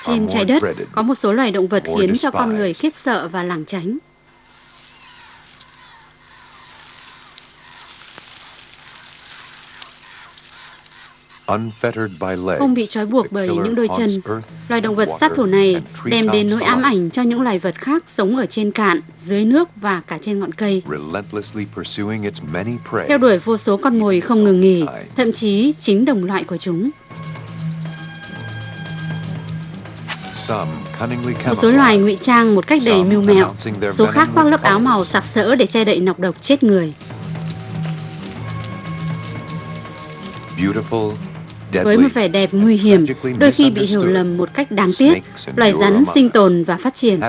Trên trái đất, có một số loài động vật khiến cho con người khiếp sợ và lảng tránh. Không bị trói buộc bởi những đôi chân, loài động vật sát thủ này đem đến nỗi ám ảnh cho những loài vật khác sống ở trên cạn, dưới nước và cả trên ngọn cây. Theo đuổi vô số con mồi không ngừng nghỉ, thậm chí chính đồng loại của chúng. Một số loài ngụy trang một cách đầy mưu mẹo, số khác khoác lớp áo màu sặc sỡ để che đậy nọc độc chết người. Với một vẻ đẹp nguy hiểm, đôi khi bị hiểu lầm một cách đáng tiếc, loài rắn sinh tồn và phát triển.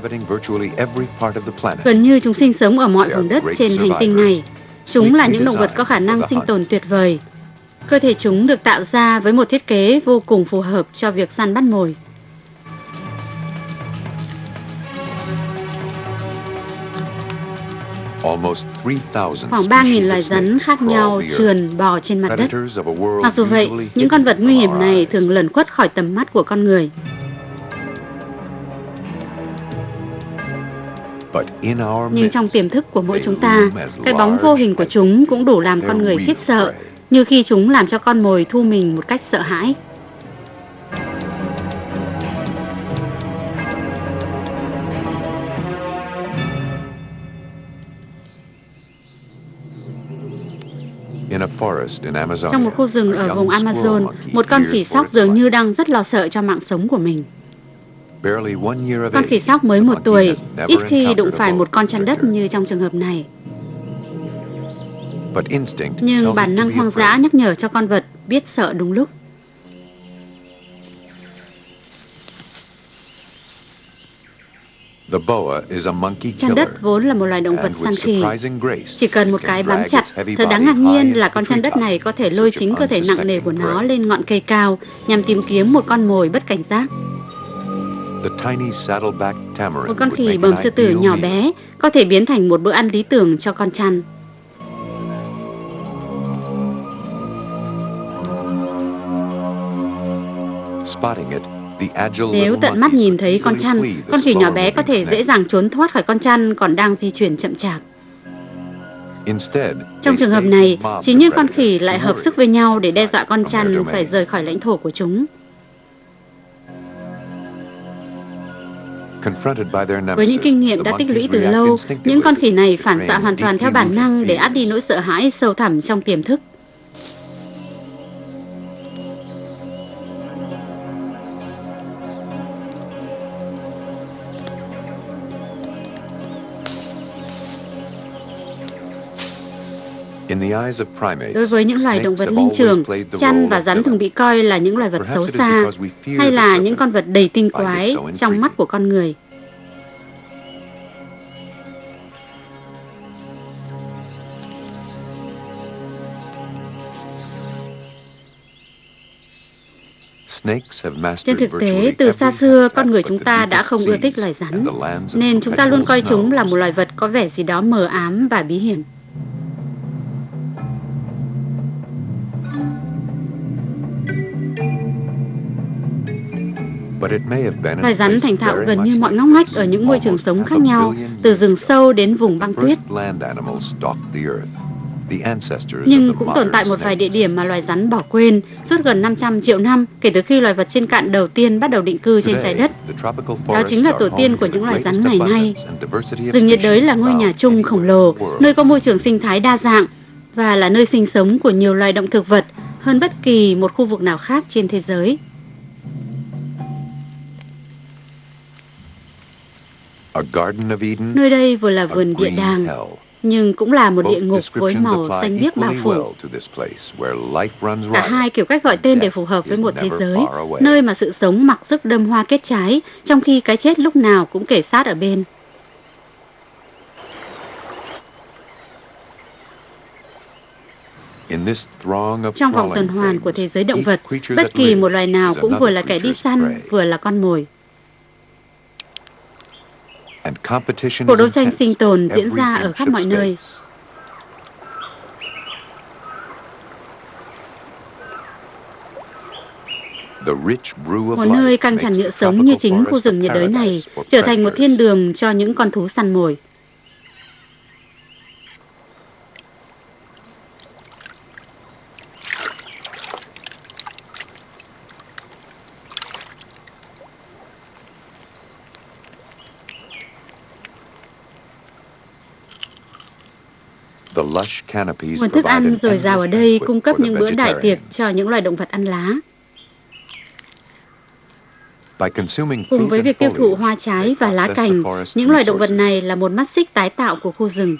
Gần như chúng sinh sống ở mọi vùng đất trên hành tinh này. Chúng là những động vật có khả năng sinh tồn tuyệt vời. Cơ thể chúng được tạo ra với một thiết kế vô cùng phù hợp cho việc săn bắt mồi. Khoảng 3.000 loài rắn khác nhau trườn bò trên mặt đất. Mặc dù vậy, những con vật nguy hiểm này thường lẩn khuất khỏi tầm mắt của con người. Nhưng trong tiềm thức của mỗi chúng ta, cái bóng vô hình của chúng cũng đủ làm con người khiếp sợ, như khi chúng làm cho con mồi thu mình một cách sợ hãi. Trong một khu rừng ở vùng Amazon, một con khỉ sóc dường như đang rất lo sợ cho mạng sống của mình. Con khỉ sóc mới 1 tuổi, ít khi đụng phải một con chăn đất như trong trường hợp này. Nhưng bản năng hoang dã nhắc nhở cho con vật biết sợ đúng lúc. Chăn đất vốn là một loài động vật săn khỉ. Chỉ cần một cái bám chặt, thật đáng ngạc nhiên là con chăn đất này có thể lôi chính cơ thể nặng nề của nó lên ngọn cây cao nhằm tìm kiếm một con mồi bất cảnh giác. Một con khỉ bờm sư tử nhỏ bé có thể biến thành một bữa ăn lý tưởng cho con chăn. Nếu tận mắt nhìn thấy con chăn, con khỉ nhỏ bé có thể dễ dàng trốn thoát khỏi con chăn còn đang di chuyển chậm chạp. Trong trường hợp này, chính những con khỉ lại hợp sức với nhau để đe dọa con chăn phải rời khỏi lãnh thổ của chúng. Với những kinh nghiệm đã tích lũy từ lâu, những con khỉ này phản xạ hoàn toàn theo bản năng để át đi nỗi sợ hãi sâu thẳm trong tiềm thức. Đối với những loài động vật linh trưởng, chăn và rắn thường bị coi là những loài vật xấu xa hay là những con vật đầy tinh quái trong mắt của con người. Trên thực tế, từ xa xưa, con người chúng ta đã không ưa thích loài rắn, nên chúng ta luôn coi chúng là một loài vật có vẻ gì đó mờ ám và bí hiểm. Loài rắn thành thạo gần như mọi ngóc ngách ở những môi trường sống khác nhau, từ rừng sâu đến vùng băng tuyết. Nhưng cũng tồn tại một vài địa điểm mà loài rắn bỏ quên suốt gần 500 triệu năm kể từ khi loài vật trên cạn đầu tiên bắt đầu định cư trên trái đất. Đó chính là tổ tiên của những loài rắn ngày nay. Rừng nhiệt đới là ngôi nhà chung khổng lồ, nơi có môi trường sinh thái đa dạng và là nơi sinh sống của nhiều loài động thực vật hơn bất kỳ một khu vực nào khác trên thế giới. Nơi đây vừa là vườn địa đàng, nhưng cũng là một địa ngục với màu xanh biếc bao phủ. Cả hai kiểu cách gọi tên đều phù hợp với một thế giới, nơi mà sự sống mặc sức đơm hoa kết trái, trong khi cái chết lúc nào cũng kề sát ở bên. Trong vòng tuần hoàn của thế giới động vật, bất kỳ một loài nào cũng vừa là kẻ đi săn, vừa là con mồi. Cuộc đấu tranh sinh tồn diễn ra ở khắp mọi nơi. Một nơi căng tràn nhựa sống như chính khu rừng nhiệt đới này trở thành một thiên đường cho những con thú săn mồi. Nguồn thức ăn dồi dào ở đây cung cấp những bữa đại tiệc cho những loài động vật ăn lá. Cùng với việc tiêu thụ hoa trái và lá cành, những loài động vật này là một mắt xích tái tạo của khu rừng.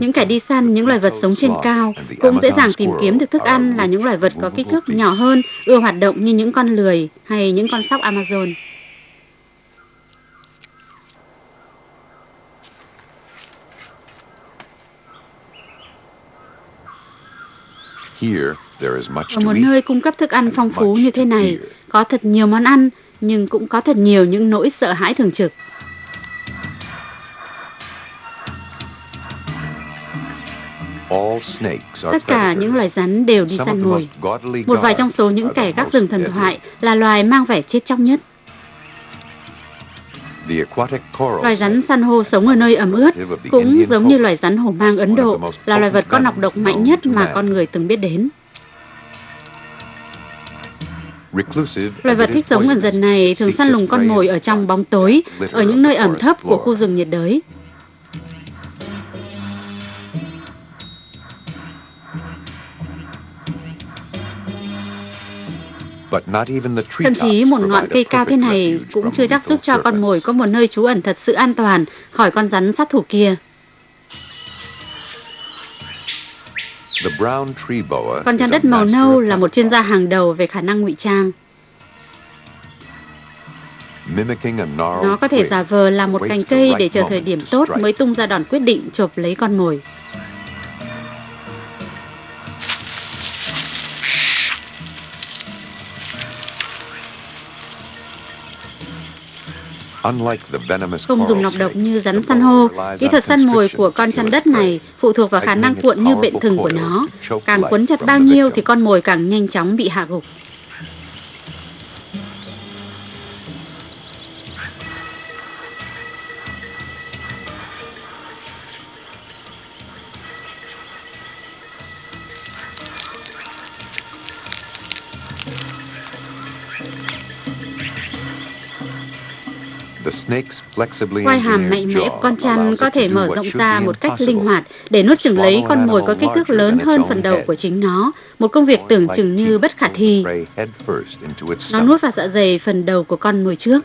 Những kẻ đi săn những loài vật sống trên cao cũng dễ dàng tìm kiếm được thức ăn là những loài vật có kích thước nhỏ hơn, ưa hoạt động như những con lười hay những con sóc Amazon. Ở một nơi cung cấp thức ăn phong phú như thế này, có thật nhiều món ăn, nhưng cũng có thật nhiều những nỗi sợ hãi thường trực. Tất cả những loài rắn đều đi săn mồi. Một vài trong số những kẻ gác rừng thần thoại là loài mang vẻ chết chóc nhất. Loài rắn san hô sống ở nơi ẩm ướt, cũng giống như loài rắn hổ mang Ấn Độ, là loài vật có nọc độc mạnh nhất mà con người từng biết đến. Loài vật thích sống ẩn dần này thường săn lùng con mồi ở trong bóng tối, ở những nơi ẩm thấp của khu rừng nhiệt đới. Thậm chí một ngọn cây cao thế này cũng chưa chắc giúp cho con mồi có một nơi trú ẩn thật sự an toàn khỏi con rắn sát thủ kia. Con chăn đất màu nâu là một chuyên gia hàng đầu về khả năng ngụy trang. Nó có thể giả vờ làm một cành cây để chờ thời điểm tốt mới tung ra đòn quyết định chộp lấy con mồi. Không dùng nọc độc như rắn san hô, kỹ thuật săn mồi của con chăn đất này phụ thuộc vào khả năng cuộn như bện thừng của nó. Càng quấn chặt bao nhiêu thì con mồi càng nhanh chóng bị hạ gục. Quai hàm mạnh mẽ của con chăn có thể mở rộng ra một cách linh hoạt để nuốt chửng lấy con mồi có kích thước lớn hơn phần đầu của chính nó, một công việc tưởng chừng như bất khả thi. Nó nuốt vào dạ dày phần đầu của con mồi trước.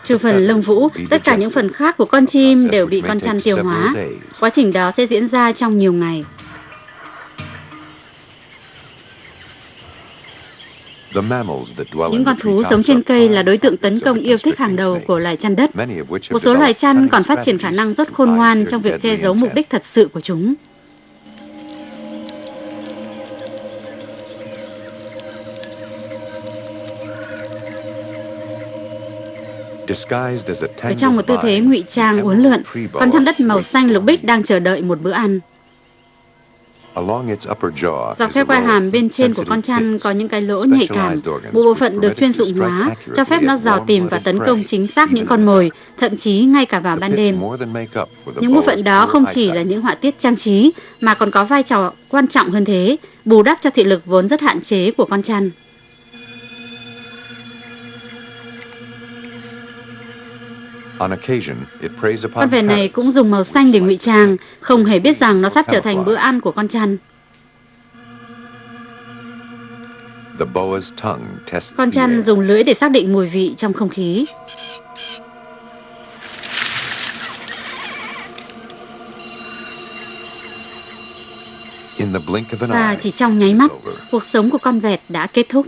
Trừ phần lông vũ, tất cả những phần khác của con chim đều bị con chăn tiêu hóa. Quá trình đó sẽ diễn ra trong nhiều ngày. Những con thú sống trên cây là đối tượng tấn công yêu thích hàng đầu của loài chăn đất. Một số loài chăn còn phát triển khả năng rất khôn ngoan trong việc che giấu mục đích thật sự của chúng. Ở trong một tư thế ngụy trang uốn lượn, con chăn đất màu xanh lục bích đang chờ đợi một bữa ăn. Dọc theo quai hàm bên trên của con chăn có những cái lỗ nhạy cảm, một bộ phận được chuyên dụng hóa, cho phép nó dò tìm và tấn công chính xác những con mồi, thậm chí ngay cả vào ban đêm. Những bộ phận đó không chỉ là những họa tiết trang trí, mà còn có vai trò quan trọng hơn thế, bù đắp cho thị lực vốn rất hạn chế của con chăn. Con vẹn này cũng dùng màu xanh để ngụy trang, không hề biết rằng nó sắp trở thành bữa ăn của con chăn. Con chăn dùng lưỡi để xác định mùi vị trong không khí. Và chỉ trong nháy mắt, cuộc sống của con vẹt đã kết thúc.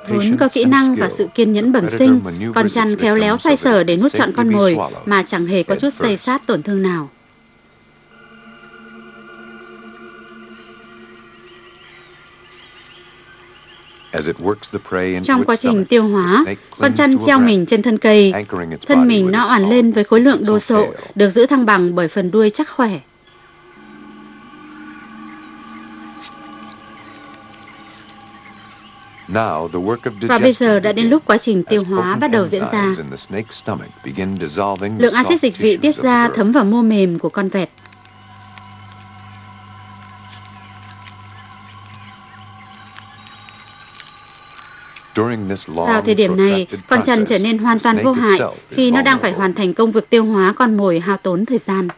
Vốn có kỹ năng và sự kiên nhẫn bẩm sinh, con chăn khéo léo xoay sở để nuốt trọn con mồi mà chẳng hề có chút xây sát tổn thương nào. Trong quá trình tiêu hóa, con trăn treo mình trên thân cây, thân mình nó oằn lên với khối lượng đồ sộ, được giữ thăng bằng bởi phần đuôi chắc khỏe. Và bây giờ đã đến lúc quá trình tiêu hóa bắt đầu diễn ra. Lượng axit dịch vị tiết ra thấm vào mô mềm của con vẹt. Vào thời điểm này, con trăn trở nên hoàn toàn vô hại khi nó đang phải hoàn thành công việc tiêu hóa con mồi hao tốn thời gian.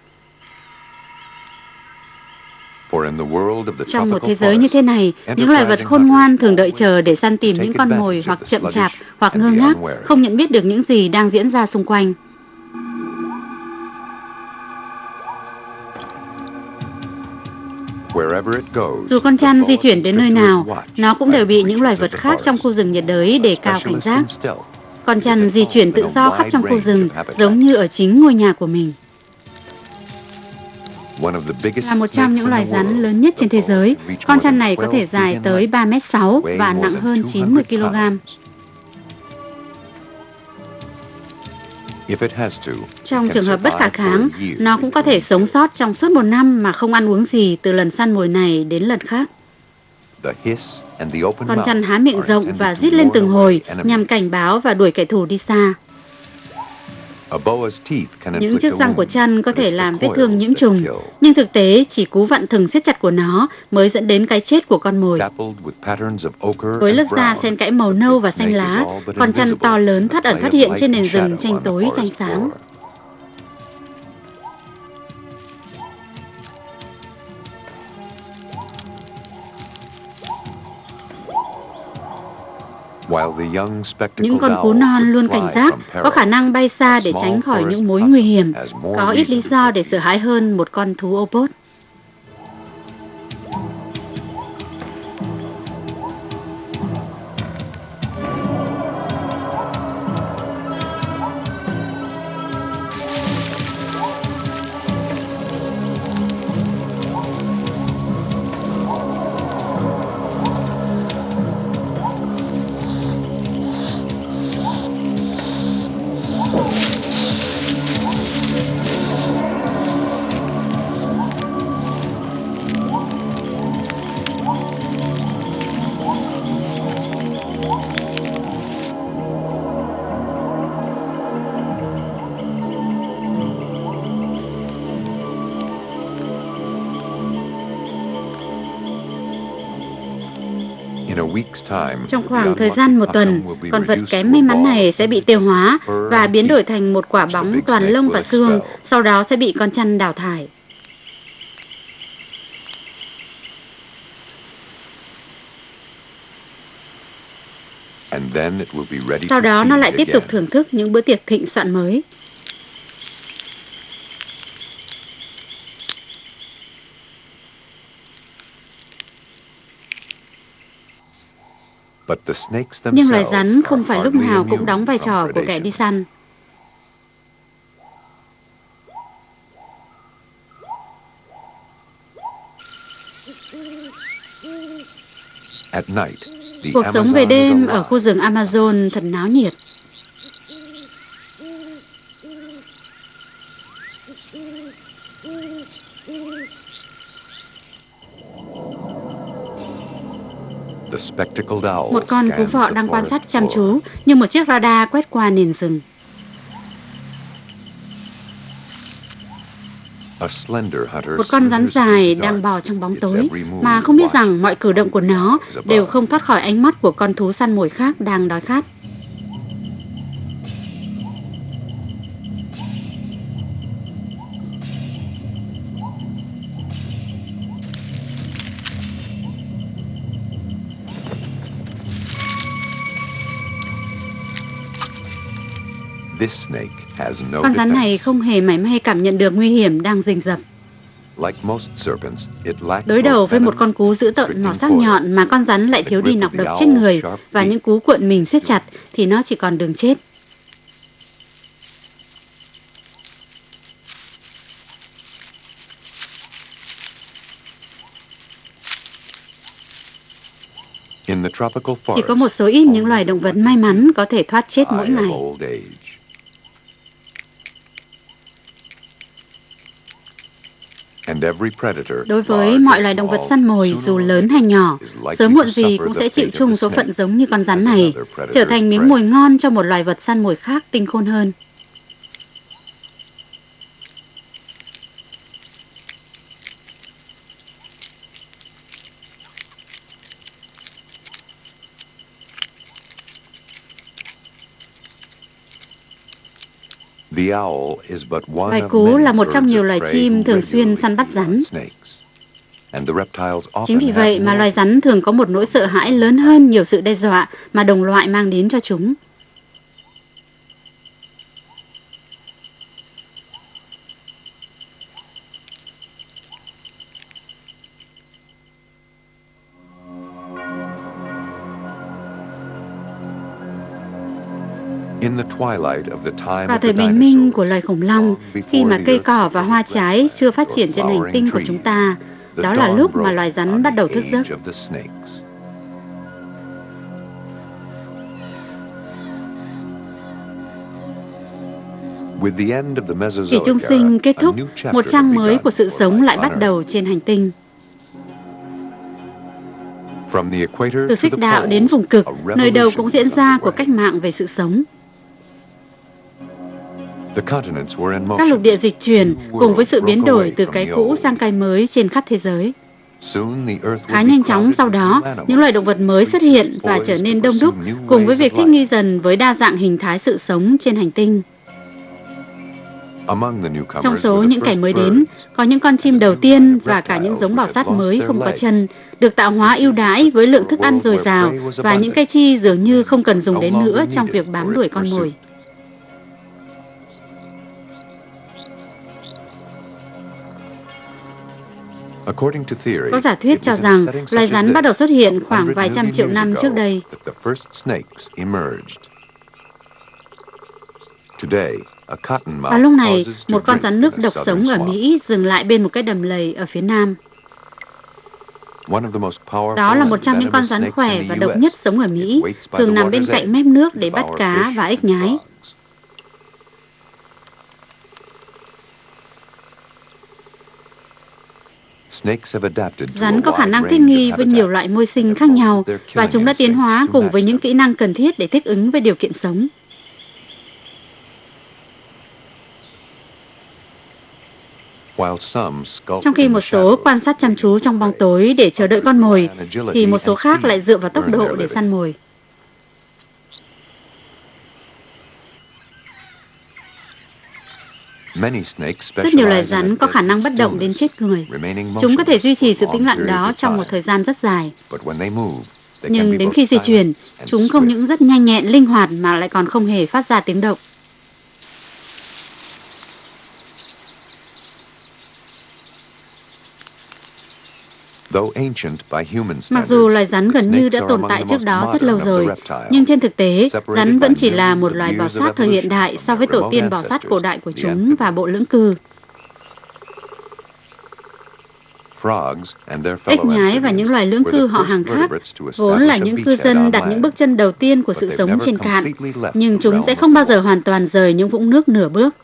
Trong một thế giới như thế này, những loài vật khôn ngoan thường đợi chờ để săn tìm những con mồi hoặc chậm chạp hoặc ngơ ngác, không nhận biết được những gì đang diễn ra xung quanh. Dù con trăn di chuyển đến nơi nào, nó cũng đều bị những loài vật khác trong khu rừng nhiệt đới đề cao cảnh giác. Con trăn di chuyển tự do khắp trong khu rừng, giống như ở chính ngôi nhà của mình. Là một trong những loài rắn lớn nhất trên thế giới, con trăn này có thể dài tới 3,6 m và nặng hơn 90 kg. Trong trường hợp bất khả kháng, nó cũng có thể sống sót trong suốt 1 năm mà không ăn uống gì từ lần săn mồi này đến lần khác. Con trăn há miệng rộng và rít lên từng hồi nhằm cảnh báo và đuổi kẻ thù đi xa. Những chiếc răng của trăn có thể làm vết thương nhiễm trùng, nhưng thực tế chỉ cú vặn thừng siết chặt của nó mới dẫn đến cái chết của con mồi. Với lớp da xen kẽ màu nâu và xanh lá, con trăn to lớn thoát ẩn thoát hiện trên nền rừng tranh tối tranh sáng. Những con cú non luôn cảnh giác, có khả năng bay xa để tránh khỏi những mối nguy hiểm, có ít lý do để sợ hãi hơn một con thú ô pốt. Trong khoảng thời gian 1 tuần, con vật kém may mắn này sẽ bị tiêu hóa và biến đổi thành một quả bóng toàn lông và xương, sau đó sẽ bị con trăn đào thải. Sau đó nó lại tiếp tục thưởng thức những bữa tiệc thịnh soạn mới. Nhưng loài rắn không phải lúc nào cũng đóng vai trò của kẻ đi săn. Cuộc sống về đêm ở khu rừng Amazon thật náo nhiệt. Một con cú vọ đang quan sát chăm chú như một chiếc radar quét qua nền rừng. Một con rắn dài đang bò trong bóng tối mà không biết rằng mọi cử động của nó đều không thoát khỏi ánh mắt của con thú săn mồi khác đang đói khát. Con rắn này không hề mảy may cảm nhận được nguy hiểm đang rình rập. Đối đầu với một con cú dữ tợn mỏ sắc nhọn mà con rắn lại thiếu đi nọc độc chết người và những cú cuộn mình siết chặt thì nó chỉ còn đường chết. Chỉ có một số ít những loài động vật may mắn có thể thoát chết mỗi ngày. Đối với mọi loài động vật săn mồi dù lớn hay nhỏ, sớm muộn gì cũng sẽ chịu chung số phận giống như con rắn này, trở thành miếng mồi ngon cho một loài vật săn mồi khác tinh khôn hơn. Loài cú là một trong nhiều loài chim thường xuyên săn bắt rắn. Chính vì vậy mà loài rắn thường có một nỗi sợ hãi lớn hơn nhiều sự đe dọa mà đồng loại mang đến cho chúng. Vào thời bình minh của loài khủng long, khi mà cây cỏ và hoa trái chưa phát triển trên hành tinh của chúng ta, đó là lúc mà loài rắn bắt đầu thức giấc. Kỷ trung sinh kết thúc, một trang mới của sự sống lại bắt đầu trên hành tinh. Từ xích đạo đến vùng cực, nơi đâu cũng diễn ra cuộc cách mạng về sự sống. Các lục địa dịch chuyển cùng với sự biến đổi từ cái cũ sang cái mới trên khắp thế giới. Khá nhanh chóng sau đó, những loài động vật mới xuất hiện và trở nên đông đúc cùng với việc thích nghi dần với đa dạng hình thái sự sống trên hành tinh. Trong số những kẻ mới đến, có những con chim đầu tiên và cả những giống bò sát mới không có chân, được tạo hóa ưu đãi với lượng thức ăn dồi dào và những cái chi dường như không cần dùng đến nữa trong việc bám đuổi con mồi. Có giả thuyết cho rằng loài rắn bắt đầu xuất hiện khoảng vài trăm triệu năm trước đây. Và lúc này, một con rắn nước độc sống ở Mỹ dừng lại bên một cái đầm lầy ở phía nam. Đó là một trong những con rắn khỏe và độc nhất sống ở Mỹ, thường nằm bên cạnh mép nước để bắt cá và ếch nhái. Rắn có khả năng thích nghi với nhiều loại môi sinh khác nhau và chúng đã tiến hóa cùng với những kỹ năng cần thiết để thích ứng với điều kiện sống. Trong khi một số quan sát chăm chú trong bóng tối để chờ đợi con mồi, thì một số khác lại dựa vào tốc độ để săn mồi. Rất nhiều loài rắn có khả năng bất động đến chết người. Chúng có thể duy trì sự tĩnh lặng đó trong một thời gian rất dài. Nhưng đến khi di chuyển, chúng không những rất nhanh nhẹn, linh hoạt mà lại còn không hề phát ra tiếng động. Mặc dù loài rắn gần như đã tồn tại trước đó rất lâu rồi, nhưng trên thực tế, rắn vẫn chỉ là một loài bò sát thời hiện đại so với tổ tiên bò sát cổ đại của chúng và bộ lưỡng cư. Ếch nhái và những loài lưỡng cư họ hàng khác vốn là những cư dân đặt những bước chân đầu tiên của sự sống trên cạn, nhưng chúng sẽ không bao giờ hoàn toàn rời những vũng nước nửa bước.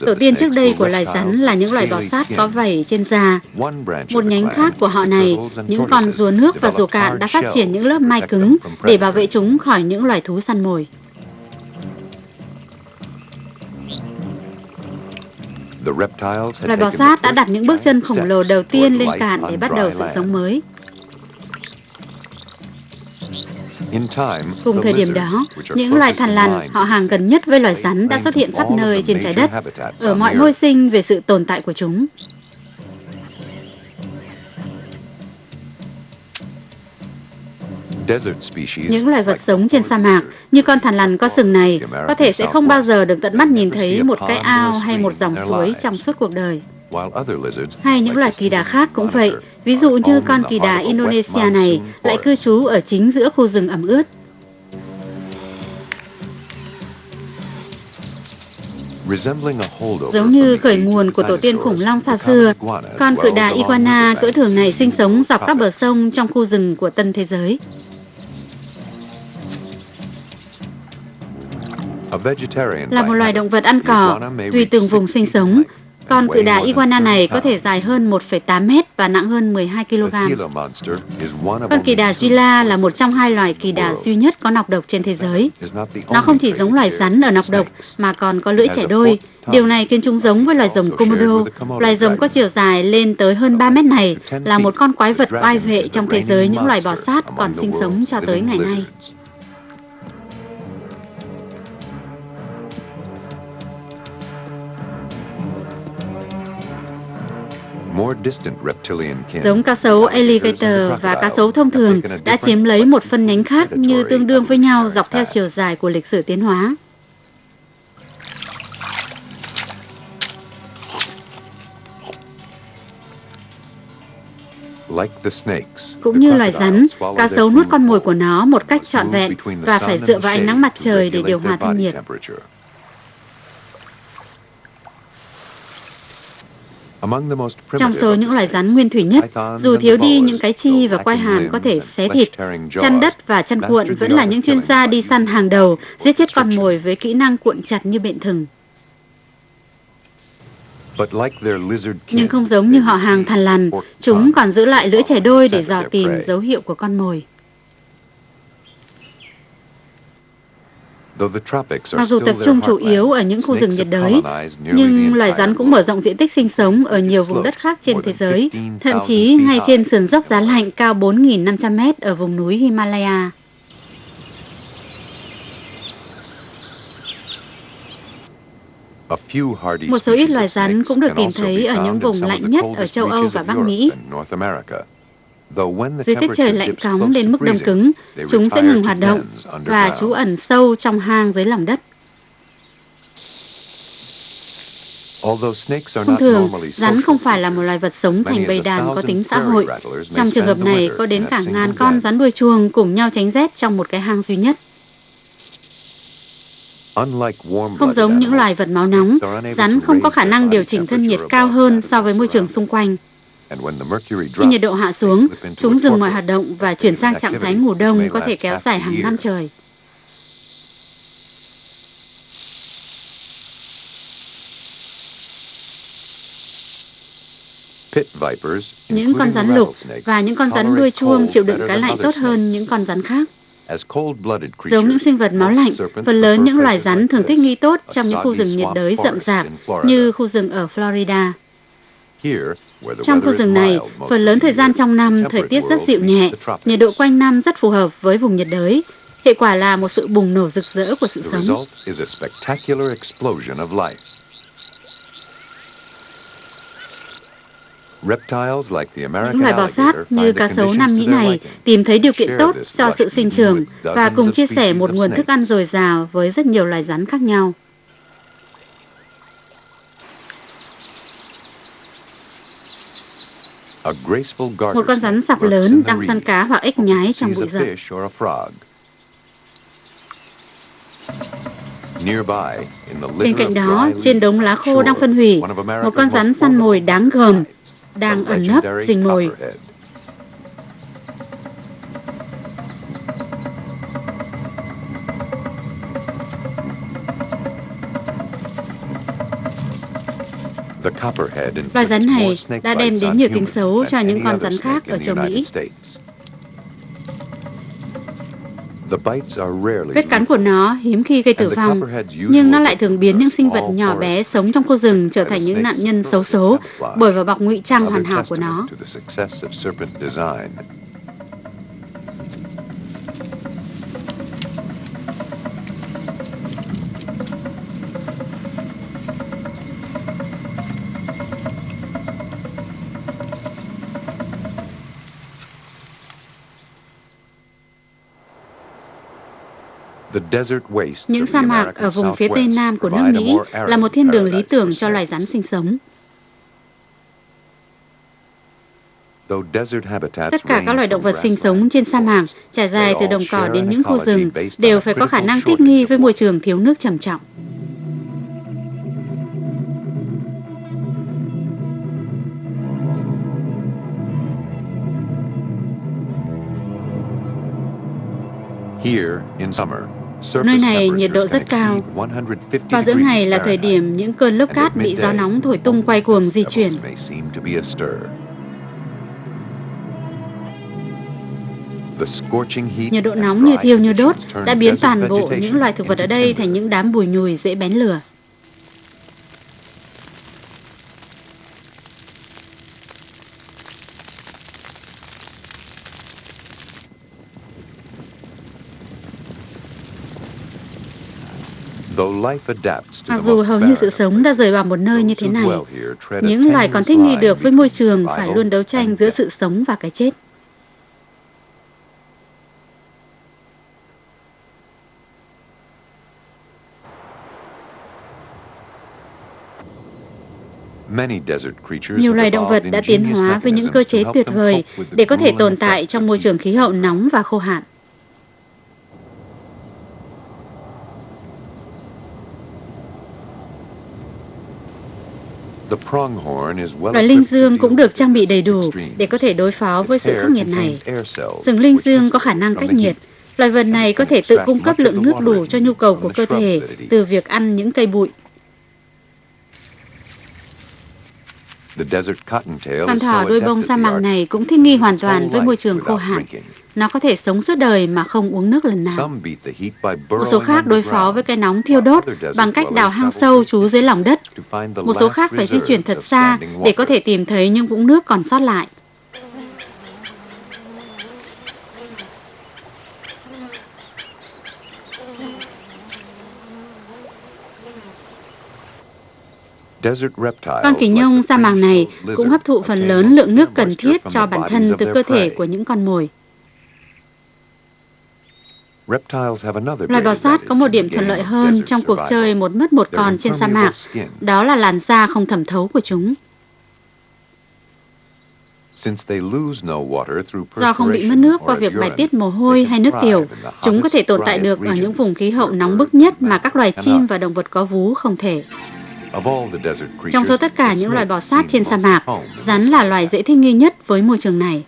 Tổ tiên trước đây của loài rắn là những loài bò sát có vảy trên da. Một nhánh khác của họ này, những con rùa nước và rùa cạn đã phát triển những lớp mai cứng để bảo vệ chúng khỏi những loài thú săn mồi. Loài bò sát đã đặt những bước chân khổng lồ đầu tiên lên cạn để bắt đầu sự sống mới. Cùng thời điểm đó, những loài thằn lằn, họ hàng gần nhất với loài rắn đã xuất hiện khắp nơi trên trái đất, ở mọi môi sinh về sự tồn tại của chúng. Những loài vật sống trên sa mạc, như con thằn lằn có sừng này, có thể sẽ không bao giờ được tận mắt nhìn thấy một cái ao hay một dòng suối trong suốt cuộc đời. Hay những loài kỳ đà khác cũng vậy, ví dụ như con kỳ đà Indonesia này lại cư trú ở chính giữa khu rừng ẩm ướt. Giống như khởi nguồn của tổ tiên khủng long xa xưa, con cự đà iguana cỡ thường này sinh sống dọc các bờ sông trong khu rừng của Tân Thế Giới. Là một loài động vật ăn cỏ, tùy từng vùng sinh sống, con cự đà iguana này có thể dài hơn 1,8 mét và nặng hơn 12 kg. Con kỳ đà Gila là một trong hai loài kỳ đà duy nhất có nọc độc trên thế giới. Nó không chỉ giống loài rắn ở nọc độc mà còn có lưỡi chẻ đôi. Điều này khiến chúng giống với loài rồng Komodo. Loài rồng có chiều dài lên tới hơn 3 mét này là một con quái vật oai vệ trong thế giới những loài bò sát còn sinh sống cho tới ngày nay. Giống cá sấu alligator và cá sấu thông thường đã chiếm lấy một phân nhánh khác như tương đương với nhau dọc theo chiều dài của lịch sử tiến hóa. Cũng như loài rắn, cá sấu nuốt con mồi của nó một cách trọn vẹn và phải dựa vào ánh nắng mặt trời để điều hòa thân nhiệt. Trong số những loài rắn nguyên thủy nhất, dù thiếu đi những cái chi và quai hàm có thể xé thịt, chăn đất và chăn cuộn vẫn là những chuyên gia đi săn hàng đầu, giết chết con mồi với kỹ năng cuộn chặt như bện thừng. Nhưng không giống như họ hàng thằn lằn, chúng còn giữ lại lưỡi chẻ đôi để dò tìm dấu hiệu của con mồi. Mặc dù tập trung chủ yếu ở những khu rừng nhiệt đới, nhưng loài rắn cũng mở rộng diện tích sinh sống ở nhiều vùng đất khác trên thế giới, thậm chí ngay trên sườn dốc giá lạnh cao 4.500 mét ở vùng núi Himalaya. Một số ít loài rắn cũng được tìm thấy ở những vùng lạnh nhất ở châu Âu và Bắc Mỹ. Dưới tiết trời lạnh cóng đến mức đông cứng, chúng sẽ ngừng hoạt động và trú ẩn sâu trong hang dưới lòng đất. Thông thường, rắn không phải là một loài vật sống thành bầy đàn có tính xã hội. Trong trường hợp này, có đến cả ngàn con rắn đuôi chuông cùng nhau tránh rét trong một cái hang duy nhất. Không giống những loài vật máu nóng, rắn không có khả năng điều chỉnh thân nhiệt cao hơn so với môi trường xung quanh. Khi nhiệt độ hạ xuống, chúng dừng mọi hoạt động và chuyển sang trạng thái ngủ đông có thể kéo dài hàng năm trời. Những con rắn lục và những con rắn đuôi chuông chịu đựng cái lạnh tốt hơn những con rắn khác. Giống những sinh vật máu lạnh, phần lớn những loài rắn thường thích nghi tốt trong những khu rừng nhiệt đới rậm rạp như khu rừng ở Florida. Trong khu rừng này, phần lớn thời gian trong năm thời tiết rất dịu nhẹ, nhiệt độ quanh năm rất phù hợp với vùng nhiệt đới. Hệ quả là một sự bùng nổ rực rỡ của sự sống. Những loài bò sát như cá sấu Nam Mỹ này tìm thấy điều kiện tốt cho sự sinh trưởng và cùng chia sẻ một nguồn thức ăn dồi dào với rất nhiều loài rắn khác nhau. Một con rắn sọc lớn đang săn cá hoặc ếch nhái trong bụi rậm. Bên cạnh đó, trên đống lá khô đang phân hủy, một con rắn săn mồi đáng gờm đang ẩn nấp rình mồi. Loài rắn này đã đem đến nhiều tiếng xấu cho những con rắn khác ở châu Mỹ. Vết cắn của nó hiếm khi gây tử vong, nhưng nó lại thường biến những sinh vật nhỏ bé sống trong khu rừng trở thành những nạn nhân xấu số bởi vỏ bọc ngụy trang hoàn hảo của nó. Những sa mạc ở vùng phía tây nam của nước Mỹ là một thiên đường lý tưởng cho loài rắn sinh sống. Tất cả các loài động vật sinh sống trên sa mạc, trải dài từ đồng cỏ đến những khu rừng, đều phải có khả năng thích nghi với môi trường thiếu nước trầm trọng. Nơi này nhiệt độ rất cao. Vào giữa ngày là thời điểm những cơn lốc cát bị gió nóng thổi tung quay cuồng di chuyển. Nhiệt độ nóng như thiêu như đốt đã biến toàn bộ những loài thực vật ở đây thành những đám bùi nhùi dễ bén lửa. Mặc dù hầu như sự sống đã rời vào một nơi như thế này, những loài còn thích nghi được với môi trường phải luôn đấu tranh giữa sự sống và cái chết. Nhiều loài động vật đã tiến hóa với những cơ chế tuyệt vời để có thể tồn tại trong môi trường khí hậu nóng và khô hạn. Loài linh dương cũng được trang bị đầy đủ để có thể đối phó với sự khắc nghiệt này. Rừng linh dương có khả năng cách nhiệt. Loài vật này có thể tự cung cấp lượng nước đủ cho nhu cầu của cơ thể từ việc ăn những cây bụi. Con thỏ đuôi bông sa mạc này cũng thích nghi hoàn toàn với môi trường khô hạn. Nó có thể sống suốt đời mà không uống nước lần nào. Một số khác đối phó với cái nóng thiêu đốt bằng cách đào hang sâu trú dưới lòng đất. Một số khác phải di chuyển thật xa để có thể tìm thấy những vũng nước còn sót lại. Con kỳ nhông sa mạc này cũng hấp thụ phần lớn lượng nước cần thiết cho bản thân từ cơ thể của những con mồi. Loài bò sát có một điểm thuận lợi hơn trong cuộc chơi một mất một còn trên sa mạc, đó là làn da không thẩm thấu của chúng. Do không bị mất nước qua việc bài tiết mồ hôi hay nước tiểu, chúng có thể tồn tại được ở những vùng khí hậu nóng bức nhất mà các loài chim và động vật có vú không thể. Trong số tất cả những loài bò sát trên sa mạc, rắn là loài dễ thích nghi nhất với môi trường này.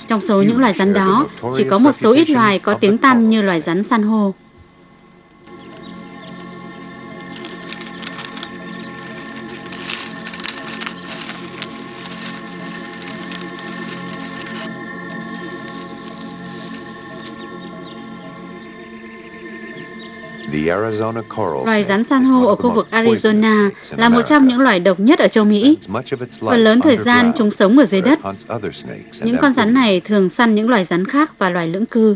Trong số những loài rắn đó, chỉ có một số ít loài có tiếng tăm như loài rắn san hô. Loài rắn san hô ở khu vực Arizona là một trong những loài độc nhất ở châu Mỹ. Phần lớn thời gian chúng sống ở dưới đất. Những con rắn này thường săn những loài rắn khác và loài lưỡng cư.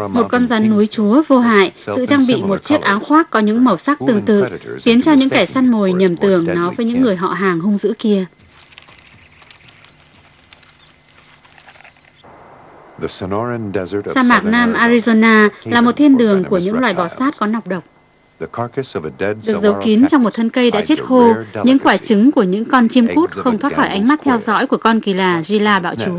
Một con rắn núi chúa vô hại tự trang bị một chiếc áo khoác có những màu sắc tương tự, khiến cho những kẻ săn mồi nhầm tưởng nó với những người họ hàng hung dữ kia. Sa mạc Nam Arizona là một thiên đường của những loài bò sát có nọc độc. Được giấu kín trong một thân cây đã chết khô, những quả trứng của những con chim cút không thoát khỏi ánh mắt theo dõi của con kỳ là Gila bạo chúa.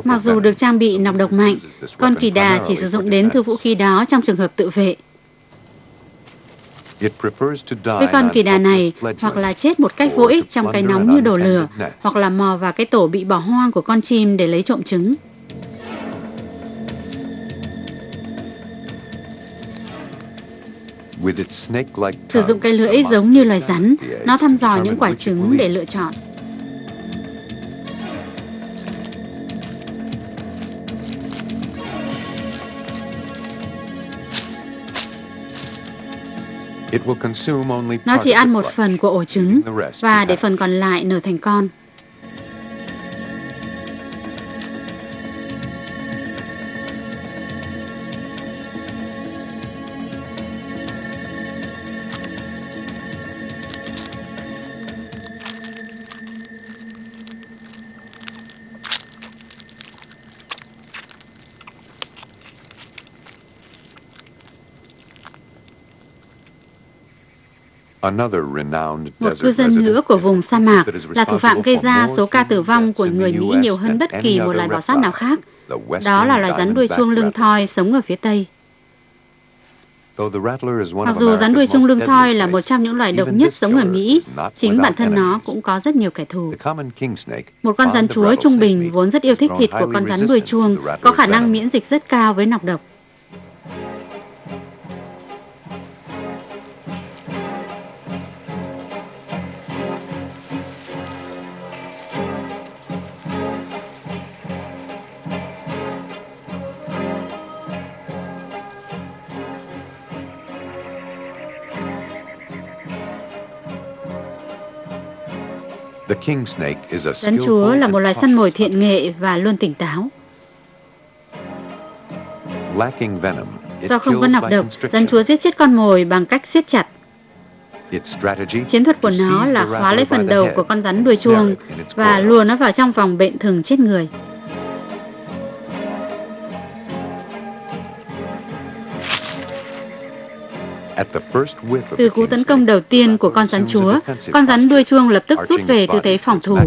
Mặc dù được trang bị nọc độc mạnh, con kỳ đà chỉ sử dụng đến thứ vũ khí đó trong trường hợp tự vệ. Với con kỳ đà này, hoặc là chết một cách vô ích trong cái nóng như đổ lửa, hoặc là mò vào cái tổ bị bỏ hoang của con chim để lấy trộm trứng. Sử dụng cái lưỡi giống như loài rắn, nó thăm dò những quả trứng để lựa chọn. Nó chỉ ăn một phần của ổ trứng và để phần còn lại nở thành con. Một cư dân nữa của vùng sa mạc là thủ phạm gây ra số ca tử vong của người Mỹ nhiều hơn bất kỳ một loài bò sát nào khác. Đó là loài rắn đuôi chuông lưng thoi sống ở phía Tây. Mặc dù rắn đuôi chuông lưng thoi là một trong những loài độc nhất sống ở Mỹ, chính bản thân nó cũng có rất nhiều kẻ thù. Một con rắn chúa trung bình vốn rất yêu thích thịt của con rắn đuôi chuông, có khả năng miễn dịch rất cao với nọc độc. Rắn chúa là một loài săn mồi thiện nghệ và luôn tỉnh táo. Do không có nọc độc, rắn chúa giết chết con mồi bằng cách siết chặt. Chiến thuật của nó là khóa lấy phần đầu của con rắn đuôi chuông và lùa nó vào trong vòng bện thừng chết người. Từ cú tấn công đầu tiên của con rắn chúa, con rắn đuôi chuông lập tức rút về tư thế phòng thủ,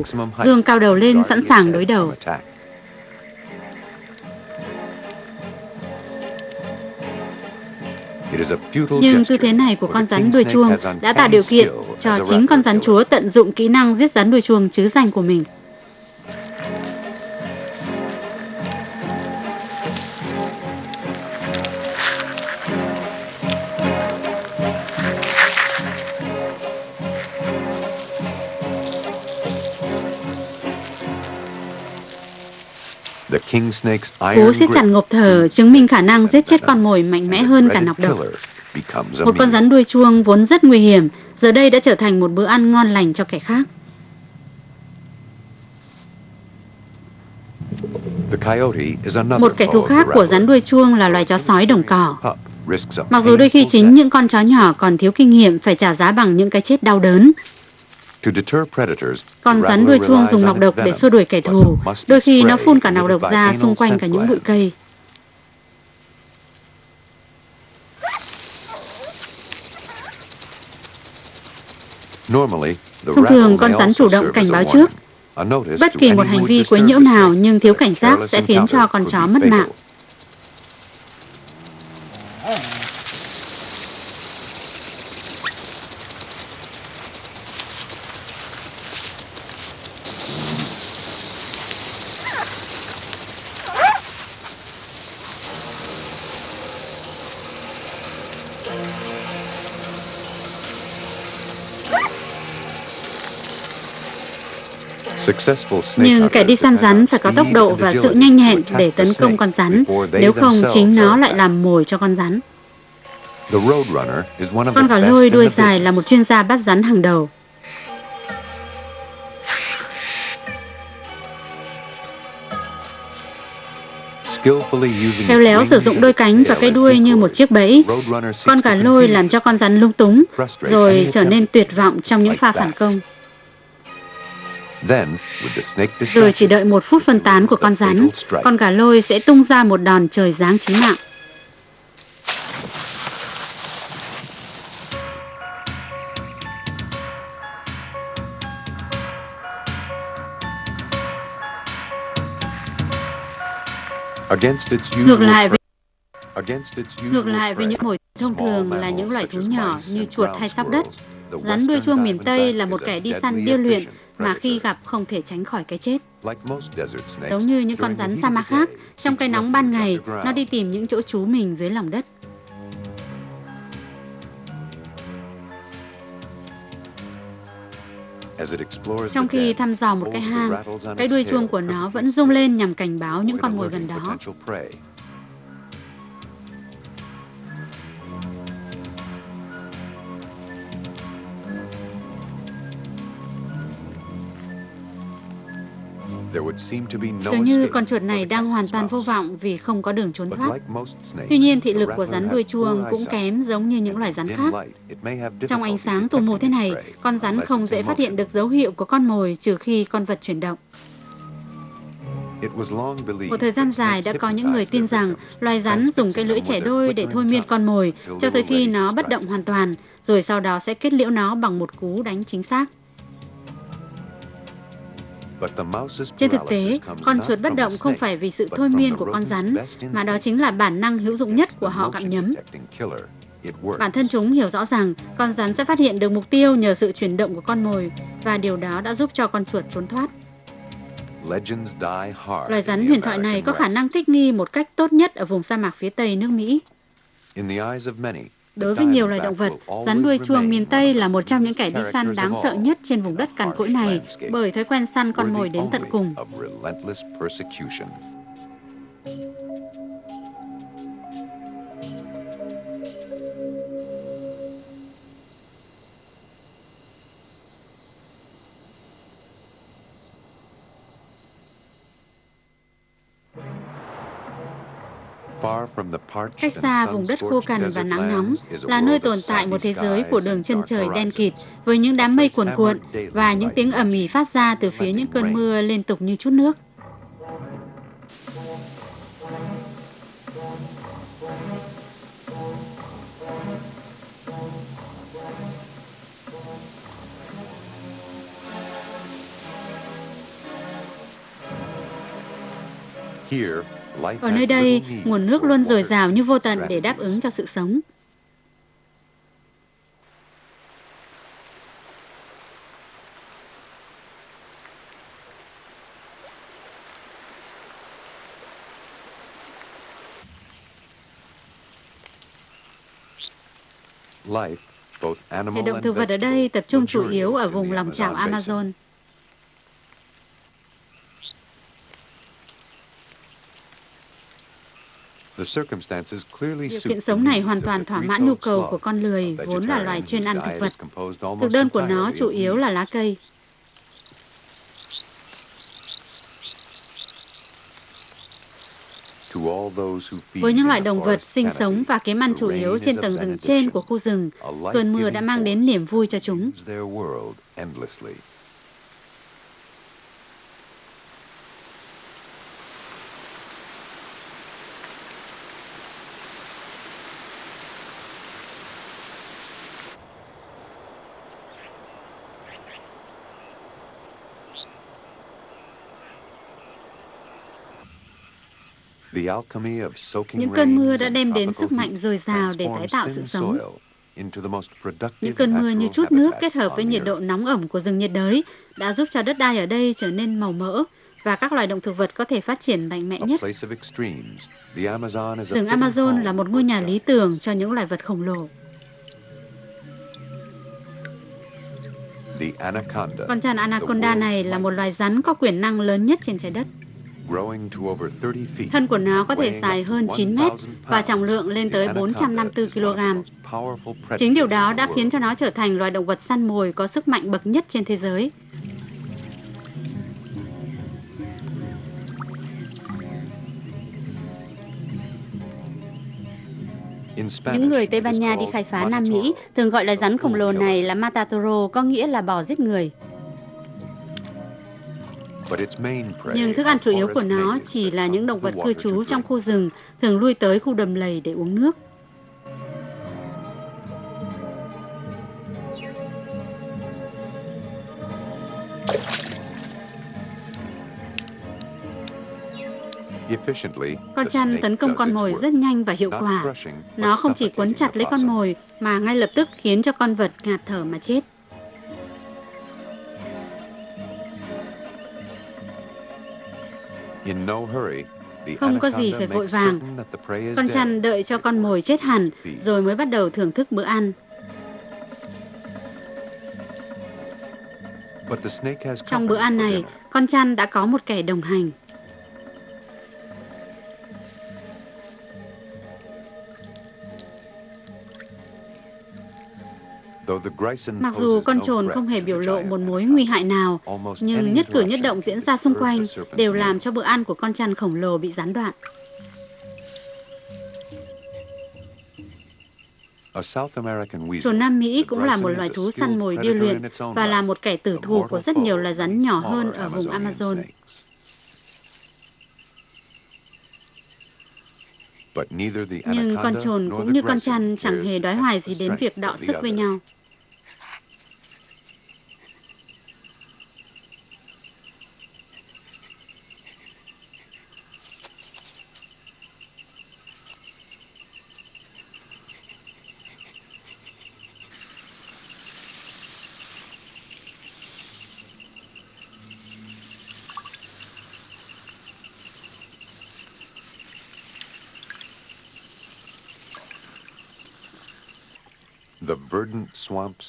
dương cao đầu lên sẵn sàng đối đầu. Nhưng tư thế này của con rắn đuôi chuông đã tạo điều kiện cho chính con rắn chúa tận dụng kỹ năng giết rắn đuôi chuông trứ danh của mình. Cú siết chặt ngộp thở chứng minh khả năng giết chết con mồi mạnh mẽ hơn cả nọc độc. Một con rắn đuôi chuông vốn rất nguy hiểm, giờ đây đã trở thành một bữa ăn ngon lành cho kẻ khác. Một kẻ thù khác của rắn đuôi chuông là loài chó sói đồng cỏ. Mặc dù đôi khi chính những con chó nhỏ còn thiếu kinh nghiệm phải trả giá bằng những cái chết đau đớn. Con rắn đuôi chuông dùng nọc độc để xua đuổi kẻ thù, đôi khi nó phun cả nọc độc ra xung quanh cả những bụi cây. Thông thường con rắn chủ động cảnh báo trước. Bất kỳ một hành vi quấy nhiễu nào nhưng thiếu cảnh giác sẽ khiến cho con chó mất mạng. Nhưng kẻ đi săn rắn phải có tốc độ và sự nhanh nhẹn để tấn công con rắn, nếu không chính nó lại làm mồi cho con rắn. Con gà lôi đuôi dài là một chuyên gia bắt rắn hàng đầu. Khéo léo sử dụng đôi cánh và cái đuôi như một chiếc bẫy, con gà lôi làm cho con rắn lung túng, rồi trở nên tuyệt vọng trong những pha phản công. Rồi chỉ đợi 1 phút phân tán của con rắn, con gà lôi sẽ tung ra một đòn trời giáng chí mạng. Ngược lại với những mồi thông thường là những loài thú nhỏ như chuột hay sóc đất, rắn đuôi chuông miền Tây là một kẻ đi săn điêu luyện mà khi gặp không thể tránh khỏi cái chết. Giống như những con rắn sa mạc khác, trong cái nóng ban ngày, nó đi tìm những chỗ trú mình dưới lòng đất. Trong khi thăm dò một cái hang, cái đuôi chuông của nó vẫn rung lên nhằm cảnh báo những con mồi gần đó. Dường như con chuột này đang hoàn toàn vô vọng vì không có đường trốn thoát. Tuy nhiên, thị lực của rắn đuôi chuông cũng kém giống như những loài rắn khác. Trong ánh sáng tù mù thế này, con rắn không dễ phát hiện được dấu hiệu của con mồi trừ khi con vật chuyển động. Một thời gian dài đã có những người tin rằng loài rắn dùng cái lưỡi chẻ đôi để thôi miên con mồi cho tới khi nó bất động hoàn toàn, rồi sau đó sẽ kết liễu nó bằng một cú đánh chính xác. Trên thực tế, con chuột bất động không phải vì sự thôi miên của con rắn, mà đó chính là bản năng hữu dụng nhất của họ gặm nhấm. Bản thân chúng hiểu rõ rằng con rắn sẽ phát hiện được mục tiêu nhờ sự chuyển động của con mồi, và điều đó đã giúp cho con chuột trốn thoát. Loài rắn huyền thoại này có khả năng thích nghi một cách tốt nhất ở vùng sa mạc phía Tây nước Mỹ. Đối với nhiều loài động vật, rắn đuôi chuông miền Tây là một trong những kẻ đi săn đáng sợ nhất trên vùng đất cằn cỗi này bởi thói quen săn con mồi đến tận cùng. Cách xa vùng đất khô cằn và nắng nóng là nơi tồn tại một thế giới của đường chân trời đen kịt với những đám mây cuồn cuộn và những tiếng ầm ĩ phát ra từ phía những cơn mưa liên tục như trút nước. Ở nơi đây, nguồn nước luôn dồi dào như vô tận để đáp ứng cho sự sống. Hệ động thực vật ở đây tập trung chủ yếu ở vùng lòng chảo Amazon. Điều kiện sống này hoàn toàn thỏa mãn nhu cầu của con lười, vốn là loài chuyên ăn thực vật. Thực đơn của nó chủ yếu là lá cây. Với những loài động vật sinh sống và kiếm ăn chủ yếu trên tầng rừng trên của khu rừng, cơn mưa đã mang đến niềm vui cho chúng. Những cơn mưa đã đem đến sức mạnh dồi dào để tái tạo sự sống. Những cơn mưa như trút nước kết hợp với nhiệt độ nóng ẩm của rừng nhiệt đới đã giúp cho đất đai ở đây trở nên màu mỡ và các loài động thực vật có thể phát triển mạnh mẽ nhất. Rừng Amazon là một ngôi nhà lý tưởng cho những loài vật khổng lồ. Con trăn anaconda này là một loài rắn có quyền năng lớn nhất trên trái đất. Thân của nó có thể dài hơn 9 mét và trọng lượng lên tới 454 kg. Chính điều đó đã khiến cho nó trở thành loài động vật săn mồi có sức mạnh bậc nhất trên thế giới. Những người Tây Ban Nha đi khai phá Nam Mỹ thường gọi loài rắn khổng lồ này là matador, có nghĩa là bò giết người. Nhưng thức ăn chủ yếu của nó chỉ là những động vật cư trú trong khu rừng, thường lui tới khu đầm lầy để uống nước. Con trăn tấn công con mồi rất nhanh và hiệu quả. Nó không chỉ quấn chặt lấy con mồi mà ngay lập tức khiến cho con vật ngạt thở mà chết. Không có gì phải vội vàng. Con trăn đợi cho con mồi chết hẳn rồi mới bắt đầu thưởng thức bữa ăn. Trong bữa ăn này, con trăn đã có một kẻ đồng hành. Mặc dù con trồn không hề biểu lộ một mối nguy hại nào, nhưng nhất cử nhất động diễn ra xung quanh đều làm cho bữa ăn của con trăn khổng lồ bị gián đoạn. Trồn Nam Mỹ cũng là một loài thú săn mồi điêu luyện và là một kẻ tử thù của rất nhiều loài rắn nhỏ hơn ở vùng Amazon. Nhưng con trồn cũng như con chăn chẳng hề đoái hoài gì đến việc đọ sức với nhau.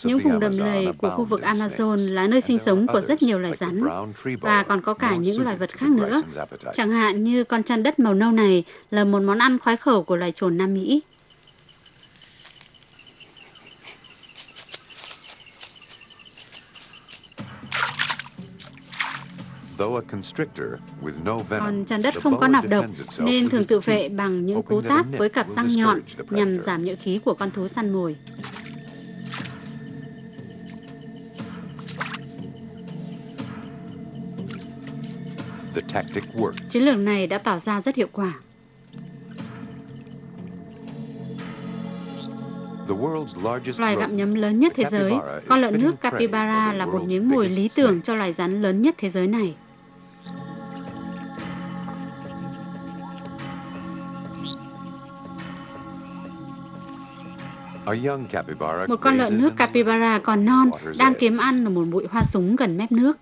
Những vùng đầm lầy của khu vực Amazon là nơi sinh sống của rất nhiều loài rắn, và còn có cả những loài vật khác nữa. Chẳng hạn như con chăn đất màu nâu này là một món ăn khoái khẩu của loài trồn Nam Mỹ. Còn chăn đất không có nọc độc nên thường tự vệ bằng những cú táp với cặp răng nhọn nhằm giảm nhuệ khí của con thú săn mồi. Chiến lược này đã tỏ ra rất hiệu quả. Loài gặm nhấm lớn nhất thế giới, con lợn nước capybara là một miếng mồi lý tưởng cho loài rắn lớn nhất thế giới này. Một con lợn nước capybara còn non đang kiếm ăn ở một bụi hoa súng gần mép nước.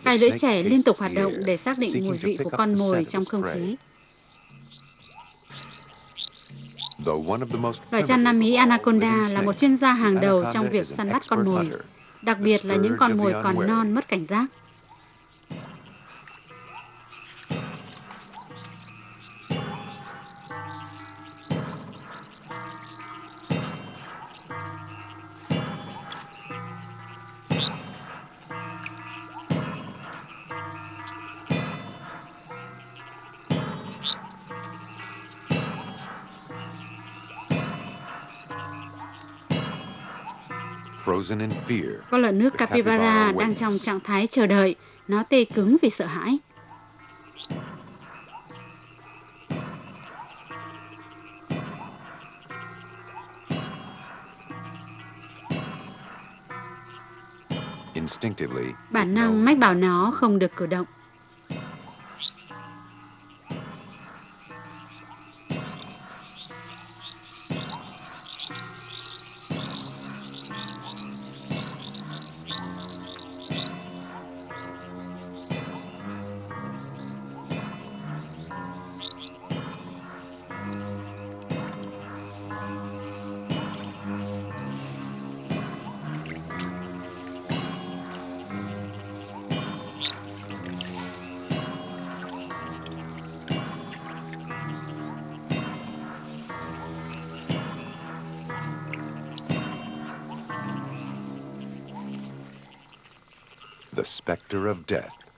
Cái lưỡi trẻ liên tục hoạt động để xác định mùi vị của con mồi trong không khí. Loài chăn Nam Mỹ anaconda là một chuyên gia hàng đầu trong việc săn bắt con mồi, đặc biệt là những con mồi còn non mất cảnh giác. Con lợn nước capybara đang trong trạng thái chờ đợi, nó tê cứng vì sợ hãi. Bản năng mách bảo nó không được cử động.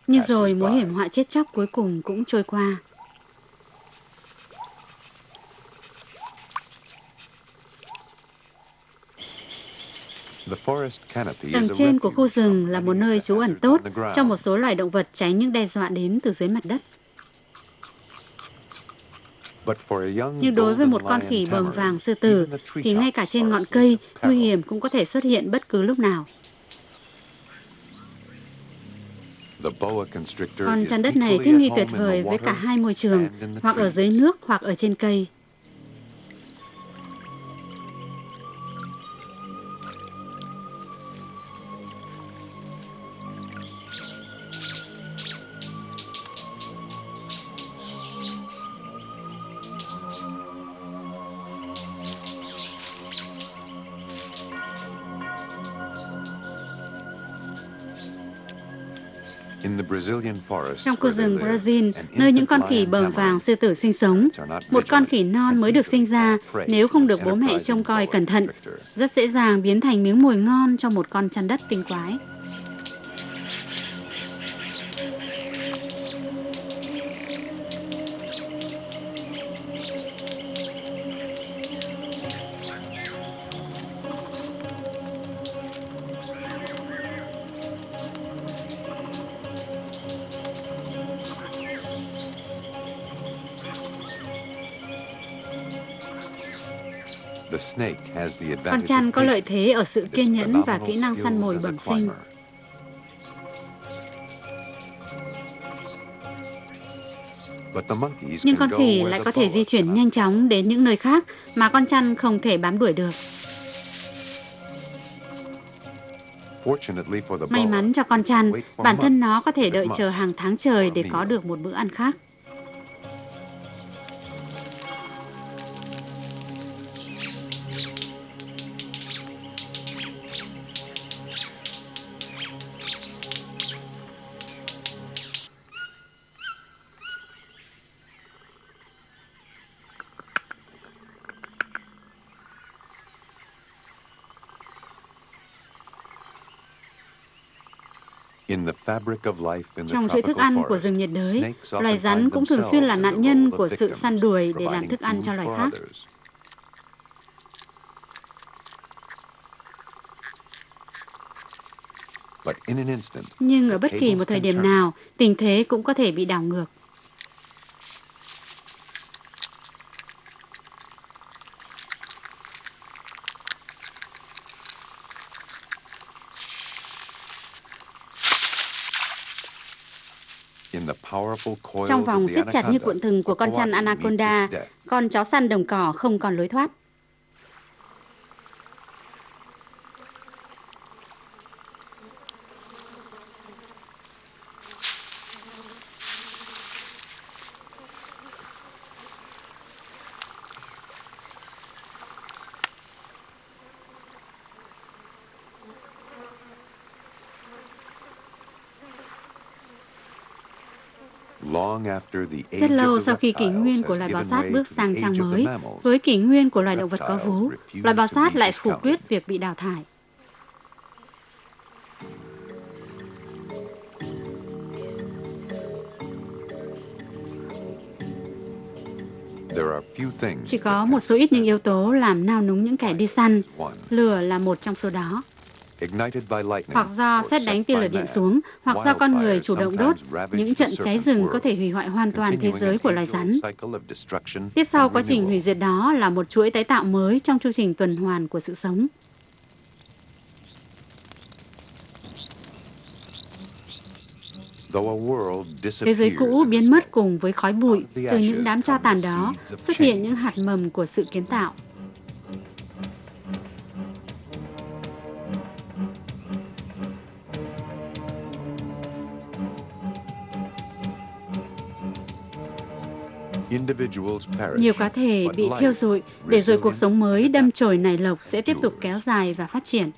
Nhưng rồi mối hiểm họa chết chóc cuối cùng cũng trôi qua. Tầng trên của khu rừng là một nơi trú ẩn tốt cho một số loài động vật tránh những đe dọa đến từ dưới mặt đất. Nhưng đối với một con khỉ bờm vàng sư tử thì ngay cả trên ngọn cây, nguy hiểm cũng có thể xuất hiện bất cứ lúc nào. Con chăn đất này thích nghi tuyệt vời với cả hai môi trường, hoặc ở dưới nước hoặc ở trên cây. Trong khu rừng Brazil, nơi những con khỉ bờm vàng sư tử sinh sống, một con khỉ non mới được sinh ra, nếu không được bố mẹ trông coi cẩn thận, rất dễ dàng biến thành miếng mồi ngon cho một con chăn đất tinh quái. Con chăn có lợi thế ở sự kiên nhẫn và kỹ năng săn mồi bẩm sinh. Nhưng con khỉ lại có thể di chuyển nhanh chóng đến những nơi khác mà con chăn không thể bám đuổi được. May mắn cho con chăn, bản thân nó có thể đợi chờ hàng tháng trời để có được một bữa ăn khác. Trong chuỗi thức ăn của rừng nhiệt đới, loài rắn cũng thường xuyên là nạn nhân của sự săn đuổi để làm thức ăn cho loài khác. Nhưng ở bất kỳ một thời điểm nào, tình thế cũng có thể bị đảo ngược. Trong vòng siết chặt như cuộn thừng của con chăn anaconda, con chó săn đồng cỏ không còn lối thoát. Rất lâu sau khi kỷ nguyên của loài bò sát bước sang trang mới, với kỷ nguyên của loài động vật có vú, loài bò sát lại phủ quyết việc bị đào thải. Chỉ có một số ít những yếu tố làm nao núng những kẻ đi săn, lửa là một trong số đó. Hoặc do sét đánh tia lửa điện xuống, hoặc do con người chủ động đốt, những trận cháy rừng có thể hủy hoại hoàn toàn thế giới của loài rắn. Tiếp sau quá trình hủy diệt đó là một chuỗi tái tạo mới trong chu trình tuần hoàn của sự sống. Thế giới cũ biến mất cùng với khói bụi, từ những đám tro tàn đó xuất hiện những hạt mầm của sự kiến tạo. Nhiều cá thể bị thiêu rụi, để rồi cuộc sống mới đâm chồi nảy lộc sẽ tiếp tục kéo dài và phát triển.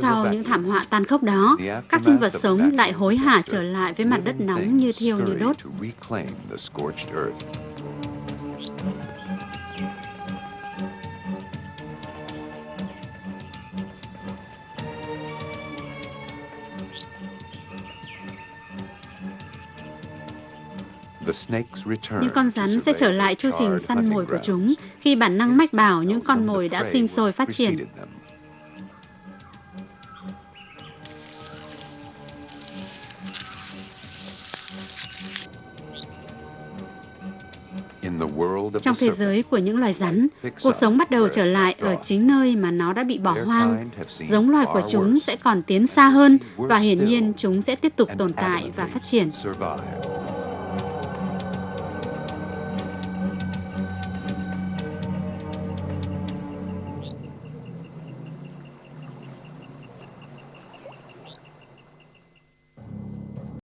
Sau những thảm họa tàn khốc đó, các sinh vật sống lại hối hả trở lại với mặt đất nóng như thiêu như đốt. Những con rắn sẽ trở lại chu trình săn mồi của chúng khi bản năng mách bảo những con mồi đã sinh sôi phát triển. Trong thế giới của những loài rắn, cuộc sống bắt đầu trở lại ở chính nơi mà nó đã bị bỏ hoang. Giống loài của chúng sẽ còn tiến xa hơn và hiển nhiên chúng sẽ tiếp tục tồn tại và phát triển.